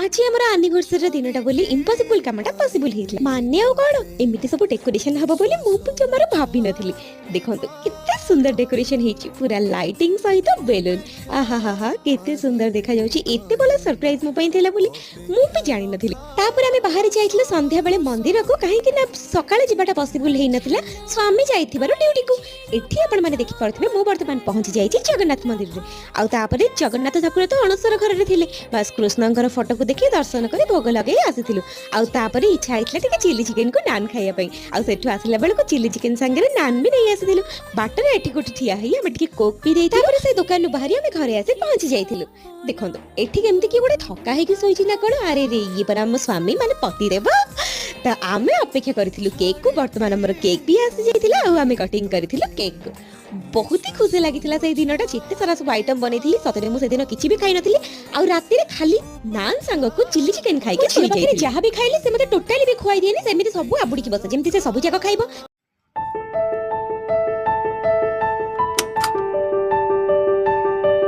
आज आम आनिभर्सरी दिनटा बोली इम्पॉसिबल कामटा पॉसिबल हेतला माने आ कोन एमिति सब डेकोरेशन हबो बोली मु जमार भाबी नथिली देखंतु किते सुंदर डेकोरेशन हेची पूरा लाइटिंग सहित बेलून आहा हा हा केते सुंदर देखा जाउची एते बला सरप्राइज मो पई थेला बोली मु भी जानि नथिली तापर आमे बाहर जाइथिलु संध्या बेले मंदिर को काहे कि ना सकाळे जिबाटा पॉसिबल हेइ नथिला स्वामी जाइथिबार ड्यूटी को एठी आपण माने देखि परथिबे मु वर्तमान पहुंची जाइछि जगन्नाथ मंदिर रे आ तापरे जगन्नाथ ठाकुर तो अणसर घर रे थिले बस कृष्णंकर फोटो को देखि दर्शन करी भोग लगे आसिथिलु आ तापरे इच्छा आइतला टिके चिली चिकन को नान खाइया पई आ सेठु आसिला बेल को चिली चिकन संगे नान भी नहीं आसिथिलु बाटर एठी कोठी ठिया हई हम टिके कोक पी देई तापरे से दुकान बाहरी हम घरे आसे पहुंची जाइथिलु देखंतु एठी केमति की गोटे थका हे कि सोइछि ना कोन अरे रे ये पर हम स्वामी माने पति देव त आमे अपेक्षा करिथिलु केक को वर्तमान हमर केक भी आसी जाइथिला आ आमे कटिंग करिथिलु केक को बहुत ही खुशी लागिथिला से दिनटा जिते सारा सब आइटम बनेथिली सतरे मु से दिन किछि भी खाइ नथिली आ राती रे खाली नान संग को चिल्ली चिकन खाइ के जहा भी खाइले से मते टोटली भी खुआई दिएनी सेमिति सब आबुडी की बस जेमति से सब जाक खाइबो।